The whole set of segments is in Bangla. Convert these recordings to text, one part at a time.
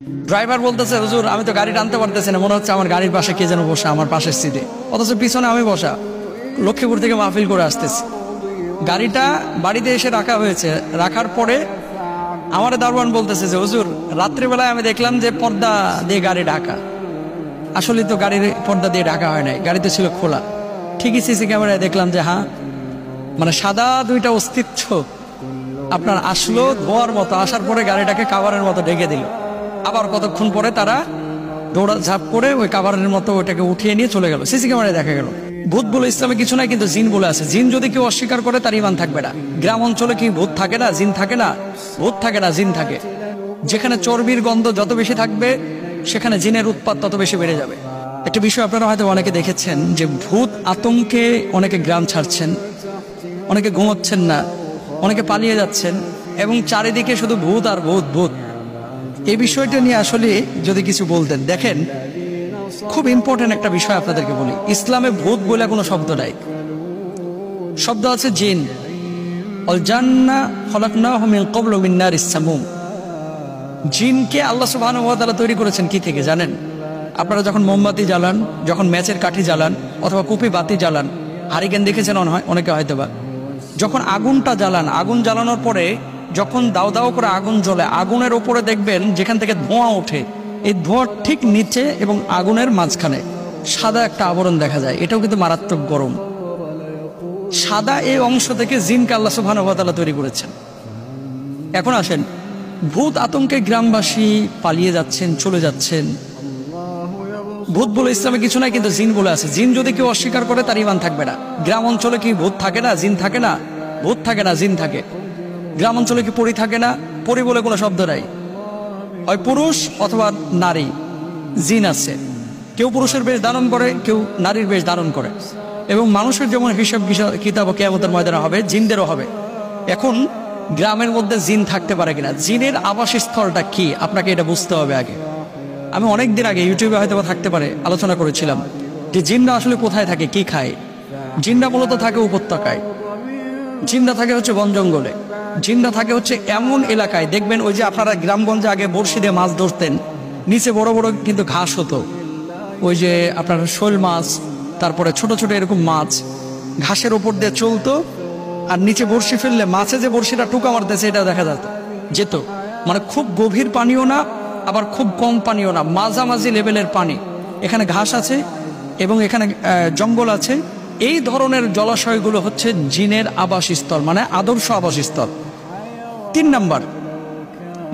ড্রাইভার বলতেছে, হুজুর আমি তো গাড়ি টানতে পারতেছি না, মনে হচ্ছে আমার গাড়ির পাশে কে যেন বসা, আমার পাশের সিটে, অথচ পিছনে আমি বসা, লক্ষ্মীপুর থেকে মাহফিল করে আসতেছি। গাড়িটা বাড়িতে এসে রাখা হয়েছে, রাখার পরে আমার দারোয়ান বলতেছে যে হুজুর রাত্রিবেলায় আমি দেখলাম যে পর্দা দিয়ে গাড়ি ঢাকা। আসলে তো গাড়ির পর্দা দিয়ে ঢাকা হয় নাই, গাড়িতে ছিল খোলা। ঠিকই সিসি ক্যামেরায় দেখলাম যে হ্যাঁ, মানে সাদা দুইটা অস্তিত্ব আপনার আসলো ধোয়ার মতো, আসার পরে গাড়িটাকে কাভারের মতো ঢেকে দিল। আবার কতক্ষণ পরে তারা দৌড়া ঝাঁপ করে ওই কাভারের মতো ওইটাকে উঠিয়ে নিয়ে চলে গেল। সিসি ক্যামেরায় দেখা গেল। ভূত বলে ইসলামে কিছু নাই, কিন্তু জিন বলে আছে। জিন যদি কেউ অস্বীকার করে তার ইমান থাকবে না। গ্রাম অঞ্চলে কি ভূত থাকে না, জিন থাকে না? ভূত থাকে না, জিন থাকে। যেখানে চর্বির গন্ধ যত বেশি থাকবে সেখানে জিনের উৎপাত তত বেশি বেড়ে যাবে। একটা বিষয় আপনারা হয়তো অনেকে দেখেছেন যে ভূত আতঙ্কে অনেকে গ্রাম ছাড়ছেন, অনেকে ঘুমোচ্ছেন না, অনেকে পালিয়ে যাচ্ছেন, এবং চারিদিকে শুধু ভূত আর ভূত ভূত। এই বিষয়টা নিয়ে আসলে যদি কিছু বলতেন। দেখেন, খুব ইম্পর্টেন্ট একটা বিষয় আপনাদেরকে বলি। ইসলামে ভূত বলে কোনো শব্দ নাই, শব্দ আছে জিন। অল জান্না খলাকনাহু মিন ক্বাবলু মিন নারিস সামুম। জিনকে আল্লাহ সুবহানাহু ওয়া তাআলা তৈরি করেছেন কি থেকে জানেন? আপনারা যখন মোমবাতি জ্বালান, যখন ম্যাচের কাঠি জ্বালান, অথবা কুপি বাতি জ্বালান, হারিকেন দেখেছেন অনেকে হয়তোবা, যখন আগুনটা জ্বালান, আগুন জ্বালানোর পরে যখন দাও দাও করে আগুন জ্বলে, আগুনের উপরে দেখবেন যেখান থেকে ধোঁয়া ওঠে, এই ধোঁয়ার ঠিক নিচে এবং আগুনের মাঝখানে সাদা একটা আবরণ দেখা যায়। এটাও কিন্তু মারাত্মক গরম। সাদা এই অংশ থেকে জিনকে আল্লাহ সুবহানাহু ওয়া তাআলা তৈরি করেছেন। এখন আসেন, ভূত আতঙ্কে গ্রামবাসী পালিয়ে যাচ্ছেন, চলে যাচ্ছেন। ভূত বলে ইসলামে কিছু নাই, কিন্তু জিন বলে আছে। জিন যদি কেউ অস্বীকার করে তার ইমান থাকবে না। গ্রাম অঞ্চলে কি ভূত থাকে না, জিন থাকে না? ভূত থাকে না, জিন থাকে। গ্রাম অঞ্চলে কি পরী থাকে না? পরী বলে কোনো শব্দ নাই। হয় পুরুষ অথবা নারী, জিন আছে। কেউ পুরুষের বেশ ধারণ করে, কেউ নারীর বেশ ধারণ করে। এবং মানুষের যেমন হিসাব কিতাব কিয়ামতের ময়দানে হবে, জিনদেরও হবে। এখন গ্রামের মধ্যে জিন থাকতে পারে কিনা, জিনের আবাসস্থলটা কি, আপনাকে এটা বুঝতে হবে আগে। আমি অনেকদিন আগে ইউটিউবে হয়তো থাকতে পারে আলোচনা করেছিলাম যে জিনরা আসলে কোথায় থাকে, কি খায়। জিনরা মূলত থাকে উপত্যকায়, জিনরা থাকে হচ্ছে বন জঙ্গলে, জিনরা থাকে হচ্ছে এমন এলাকায়, দেখবেন ওই যে আপনারা গ্রামগঞ্জে আগে বড়শি দিয়ে মাছ ধরতেন, নিচে বড় বড় কিন্তু ঘাস হতো, ওই যে আপনার শোল মাছ, তারপরে ছোট ছোট এরকম মাছ ঘাসের ওপর দিয়ে চলতো, আর নিচে বড়শি ফেললে মাছে যে বড়শিটা টুকা মারতেছে এটা দেখা যেত। মানে খুব গভীর পানিও না, আবার খুব কম পানিও না, মাঝামাঝি লেভেলের পানি। এখানে ঘাস আছে এবং এখানে জঙ্গল আছে। এই ধরনের জলাশয়গুলো হচ্ছে জিনের আবাসস্থল, মানে আদর্শ আবাসস্থল। 3 নাম্বার।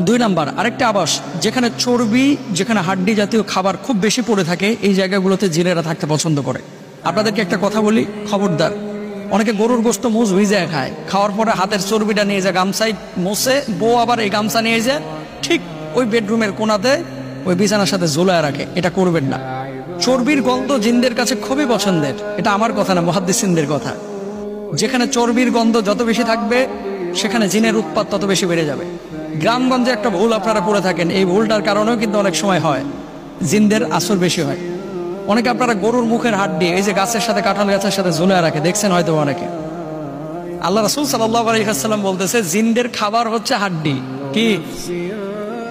2 নাম্বার আরেকটা আবাস, যেখানে চর্বি, যেখানে হাড্ডি জাতীয় খাবার খুব বেশি পড়ে থাকে, এই জায়গাগুলোতে জিনেরা থাকতে পছন্দ করে। আপনাদেরকে একটা কথা বলি, খবরদার। অনেকে গরুর গোশত মুজ ভিজে খায়, খাওয়ার পরে হাতের চর্বিটা নিয়ে যায় গামছায় মোছে, বউ আবার এই গামছা নিয়ে যায় ঠিক ওই বেডরুমের কোনাতে ওই বিছানার সাথে ঝোলায় রাখে। এটা করবেন না। চর্বির গন্ধ জিনদের কাছে খুবই পছন্দের। এটা আমার কথা না, মুহাদ্দিসিনদের কথা। যেখানে চর্বির গন্ধ যত বেশি থাকবে সেখানে জিনের উৎপাত তত বেশি বেড়ে যাবে। গ্রামগঞ্জে একটা ভুল আপনারা করে থাকেন, এই ভুলটার কারণেও কিন্তু অনেক সময় হয় জিনদের আসর বেশি হয়। অনেকে আপনারা গরুর মুখের হাড্ডি এই যে গাছের সাথে, কাঁঠাল গাছের সাথে ঝুলে রাখে, দেখছেন হয়তো অনেকে। আল্লাহ রাসূল সাল্লাল্লাহু আলাইহি ওয়াসাল্লাম বলতেছে জিনদের খাবার হচ্ছে হাড্ডি। কি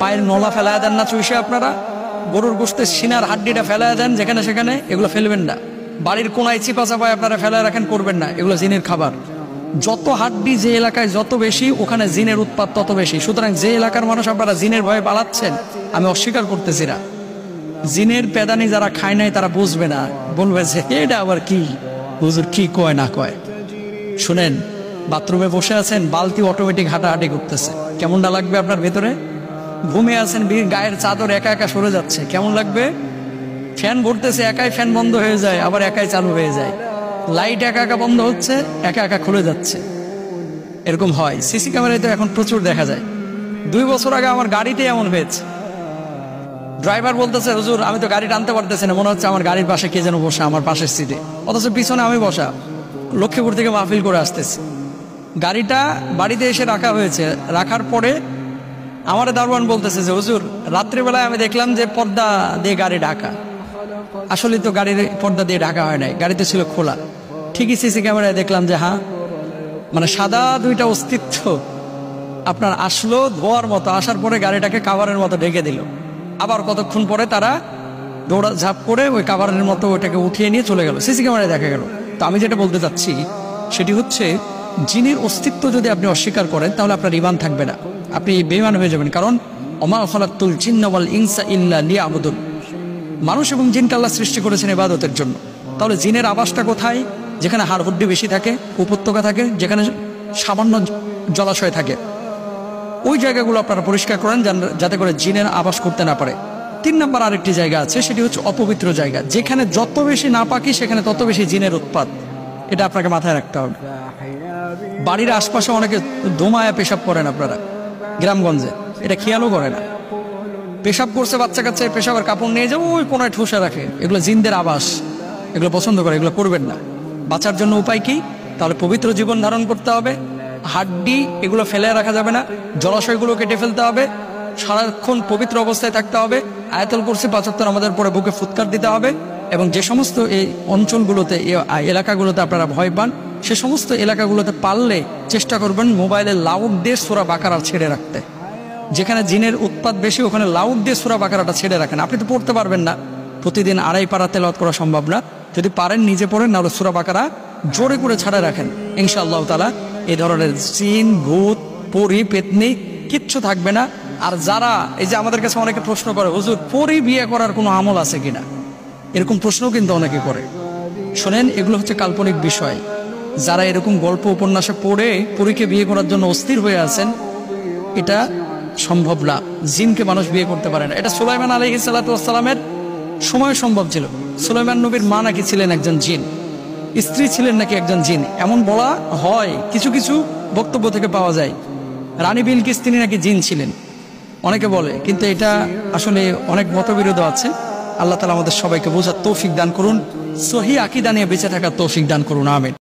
পায়ের নলা ফেলায় দেন না চুইসে আপনারা? গরুর গোশতের সিনার হাড্ডিটা ফেলায় দেন যেখানে সেখানে, এগুলো ফেলবেন না। বাড়ির কোনায় চিপা চাপায় আপনারা ফেলায় রাখেন, করবেন না। এগুলো জিনের খাবার। যত হাড্ডি যে এলাকায় যত বেশি, ওখানে জিনের উৎপাত তত বেশি। সুতরাং যে এলাকার মানুষ আপনারা জিনের ভয়ে পালাচ্ছেন, আমি অস্বীকার করতেছি না। জিনের পেদানি যারা খায় নাই তারা বুঝবে না, বলবে যে এটা আবার কি হুজুর, কি কয় না কয়। শুনেন, বাথরুমে বসে আছেন, বালতি অটোমেটিক হাঁটাহাঁটি করতেছে, কেমনটা লাগবে আপনার ভেতরে? ঘুমে আছেন, গায়ের চাদর একা একা সরে যাচ্ছে, কেমন লাগবে? ফ্যান ভরতেছে, একাই ফ্যান বন্ধ হয়ে যায়, আবার একাই চালু হয়ে যায়। লাইট একা একা বন্ধ হচ্ছে, একা একা খুলে যাচ্ছে। এরকম হয়। সিসি ক্যামেরায় তো এখন প্রচুর দেখা যায়। 2 বছর আগে আমার গাড়িতে এমন হয়েছে। ড্রাইভার বলতেছে, হুজুর আমি তো গাড়ি টানতে পারতেছি না, মনে হচ্ছে আমার গাড়ির পাশে কে যেন বসা, আমার পাশের সিটে, অথচ পিছনে আমি বসা, লক্ষ্মীপুর থেকে মাহফিল করে আসতেছি। গাড়িটা বাড়িতে এসে রাখা হয়েছে, রাখার পরে আমার দারোয়ান বলতেছে যে হুজুর রাত্রিবেলায় আমি দেখলাম যে পর্দা দিয়ে গাড়ি ঢাকা। আসলে তো গাড়ির পর্দা দিয়ে ঢাকা হয় নাই, গাড়িতে ছিল খোলা। ঠিকই সিসি ক্যামেরায় দেখলাম যে হ্যাঁ, মানে সাদা দুইটা অস্তিত্ব আপনার আসলো ধোয়ার মতো, আসার পরে গাড়িটাকে কাভারের মতো ঢেকে দিল। আবার কতক্ষণ পরে তারা দৌড়া ঝাঁপ করে ওই কাভারের মতো ওইটাকে উঠিয়ে নিয়ে চলে গেল, সিসি ক্যামেরায় দেখা গেল। তো আমি যেটা বলতে চাচ্ছি সেটি হচ্ছে, জিনের অস্তিত্ব যদি আপনি অস্বীকার করেন তাহলে আপনার ঈমান থাকবে না, আপনি বেঈমান হয়ে যাবেন। কারণ ওমা খালাকতুল জিন্না ওয়াল ইনসা ইল্লা লিয়াবুদুন, মানুষ এবং জিনকে আল্লাহ সৃষ্টি করেছেন ইবাদতের জন্য। তাহলে জিনের আবাসটা কোথায়? যেখানে হাড় হুড্ডি বেশি থাকে, উপত্যকা থাকে, যেখানে সামান্য জলাশয় থাকে, ওই জায়গাগুলো আপনারা পরিষ্কার করেন যাতে করে জিনের আবাস করতে না পারে। 3 নম্বর আরেকটি জায়গা আছে, সেটি হচ্ছে অপবিত্র জায়গা, যেখানে যত বেশি নাপাকি সেখানে তত বেশি জিনের উৎপাত। এটা আপনাকে মাথায় রাখতে হবে। বাড়ির আশপাশে অনেকে দোমায়া পেশাব করেন আপনারা গ্রামগঞ্জে, এটা খেয়ালও করে না। পেশাব করছে বাচ্চা কাচ্চা, পেশাবের কাপড় নিয়ে যাবো ওই কোনায় ঠুসে রাখে, এগুলো জিনদের আবাস, এগুলো পছন্দ করে, এগুলো করবেন না। বাঁচার জন্য উপায় কি? তাহলে পবিত্র জীবন ধারণ করতে হবে, হাড্ডি এগুলো ফেলে রাখা যাবে না, জলাশয়গুলো কেটে ফেলতে হবে, সারাক্ষণ পবিত্র অবস্থায় থাকতে হবে, আয়াতুল কুরসি 5 ওয়াক্ত নামাজের পরে বুকে ফুৎকার দিতে হবে। এবং যে সমস্ত এই অঞ্চলগুলোতে, এই এলাকাগুলোতে আপনারা ভয় পান, সে সমস্ত এলাকাগুলোতে পারলে চেষ্টা করবেন মোবাইলে লাউড দিয়ে সূরা বাকারা ছেড়ে রাখতে। যেখানে জিনের উৎপাত বেশি ওখানে লাউড দিয়ে সূরা বাকারাটা ছেড়ে রাখেন। আপনি তো পড়তে পারবেন না, প্রতিদিন 2.5 পারা তেলাওয়াত করা সম্ভব না, যদি পারেন নিজে পড়েন, নাহলে সূরা বাকারা জোরে করে ছাড়া রাখেন। ইনশাআল্লাহ তাআলা এই ধরনের জিন, ভূত, পরী, পেতনি কিচ্ছু থাকবে না। আর যারা এই যে আমাদের কাছে অনেকে প্রশ্ন করে, হুজুর পরী বিয়ে করার কোনো আমল আছে কিনা, এরকম প্রশ্নও কিন্তু অনেকে করে। শোনেন, এগুলো হচ্ছে কাল্পনিক বিষয়। যারা এরকম গল্প উপন্যাসে পড়ে পরীকে বিয়ে করার জন্য অস্থির হয়ে আছেন, এটা সম্ভব না। জিনকে মানুষ বিয়ে করতে পারে না। এটা সুলাইমান আলাইহিস সালাতু ওয়াস সালামের সময় সম্ভব ছিল। সুলাইমান নবীর মা নাকি ছিলেন একজন জিন, স্ত্রী ছিলেন নাকি একজন জিন, এমন বলা হয়, কিছু কিছু বক্তব্য থেকে পাওয়া যায়। রানী বিলকিস তিনি নাকি জিন ছিলেন, অনেকে বলে, কিন্তু এটা আসলে অনেক মতবিরোধ আছে। আল্লাহ তাআলা আমাদের সবাইকে বোঝার তৌফিক দান করুন, সহিহ আকীদা নিয়ে বেঁচে থাকার তৌফিক দান করুন, আমিন।